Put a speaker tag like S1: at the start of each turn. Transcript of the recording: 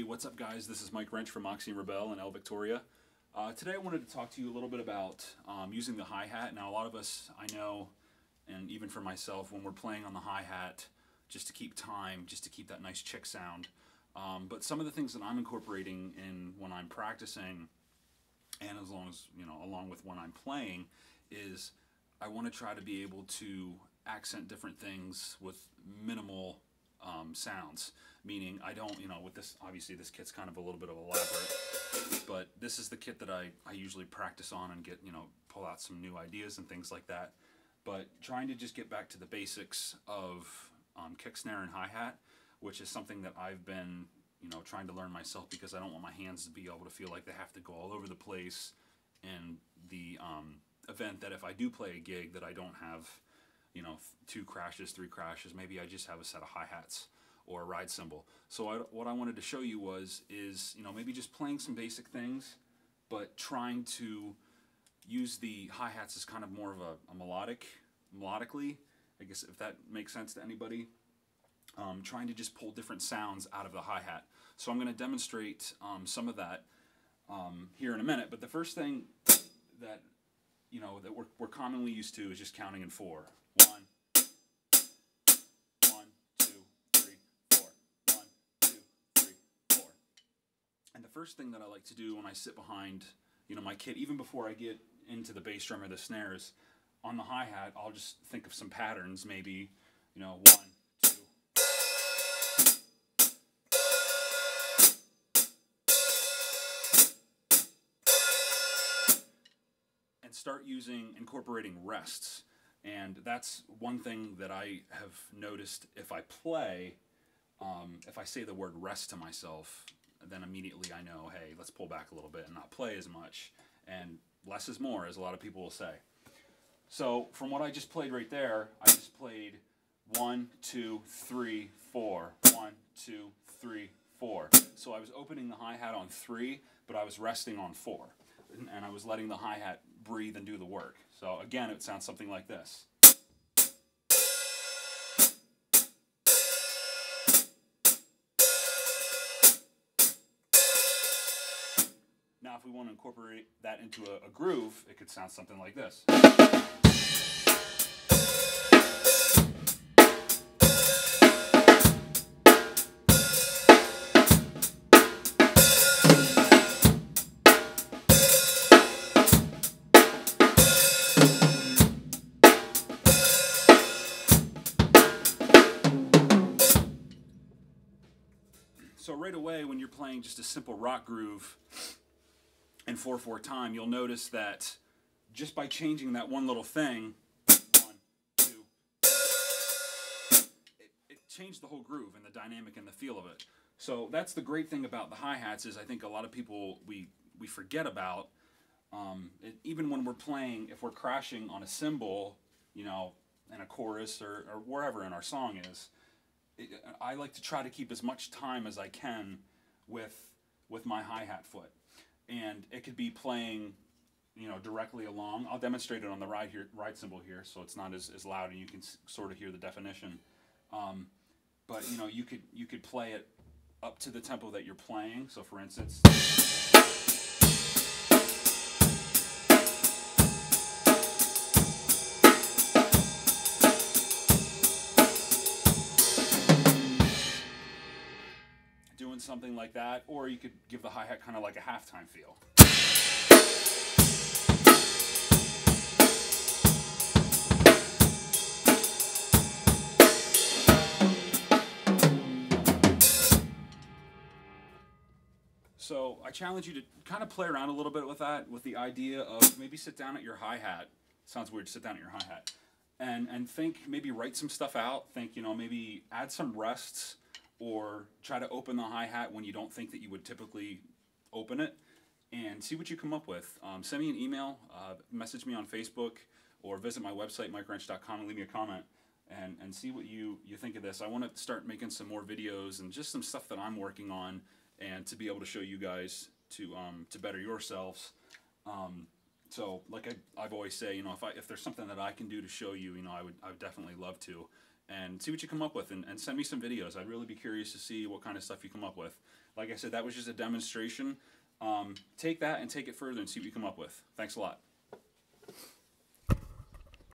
S1: what's up guys? This is Mike Wrench from Moxie and Rebel in El Victoria. Today I wanted to talk to you a little bit about using the hi-hat. Now a lot of us, I know, and even for myself, when we're playing on the hi-hat, just to keep time, just to keep that nice chick sound. But some of the things that I'm incorporating in when I'm practicing, and as long as, along with when I'm playing, is I want to try to be able to accent different things with minimal sounds. Meaning I don't, with this, obviously this kit's kind of a little bit of elaborate, but this is the kit that I usually practice on and get, pull out some new ideas and things like that. But trying to just get back to the basics of kick, snare, and hi-hat, which is something that I've been, trying to learn myself, because I don't want my hands to be able to feel like they have to go all over the place in the event that if I do play a gig that I don't have, 2 crashes, 3 crashes, maybe I just have a set of hi-hats or a ride cymbal. So what I wanted to show you is maybe just playing some basic things, but trying to use the hi-hats as kind of more of a melodically, I guess, if that makes sense to anybody. Trying to just pull different sounds out of the hi-hat. So I'm going to demonstrate some of that here in a minute. But the first thing that that we're commonly used to is just counting in 4. 1, 2, 3, 4. 1, 2, 3, 4. And the first thing that I like to do when I sit behind my kit, even before I get into the bass drum or the snares, on the hi-hat, I'll just think of some patterns. Maybe 1, 2. And start incorporating rests. And that's one thing that I have noticed. If I play, if I say the word rest to myself, then immediately I know, hey, let's pull back a little bit and not play as much. And less is more, as a lot of people will say. So from what I just played right there, I just played 1, 2, 3, 4. 1, 2, 3, 4. So I was opening the hi-hat on 3, but I was resting on 4. And I was letting the hi-hat breathe and do the work. So again, it sounds something like this. Now if we want to incorporate that into a groove, it could sound something like this. So right away, when you're playing just a simple rock groove in 4/4 time, you'll notice that just by changing that one little thing, 1, 2, it changed the whole groove and the dynamic and the feel of it. So that's the great thing about the hi-hats, is I think a lot of people, we forget about, even when we're playing, if we're crashing on a cymbal, in a chorus or wherever in our song is, I like to try to keep as much time as I can with my hi-hat foot. And it could be playing, directly along. I'll demonstrate it on the ride cymbal here, so it's not as loud and you can sort of hear the definition. But you could play it up to the tempo that you're playing. So for instance, doing something like that, or you could give the hi-hat kind of like a halftime feel. So I challenge you to kind of play around a little bit with that, with the idea of maybe sit down at your hi-hat. Sounds weird to sit down at your hi-hat. And think, maybe write some stuff out. Think, maybe add some rests, or try to open the hi-hat when you don't think that you would typically open it, and see what you come up with. Send me an email, message me on Facebook, or visit my website, mikewrench.com, and leave me a comment, and see what you think of this. I want to start making some more videos and just some stuff that I'm working on, and to be able to show you guys to better yourselves. So like I've always say, if there's something that I can do to show you, I would definitely love to. and see what you come up with, and send me some videos. I'd really be curious to see what kind of stuff you come up with. Like I said, that was just a demonstration. Take that and take it further and see what you come up with. Thanks a lot.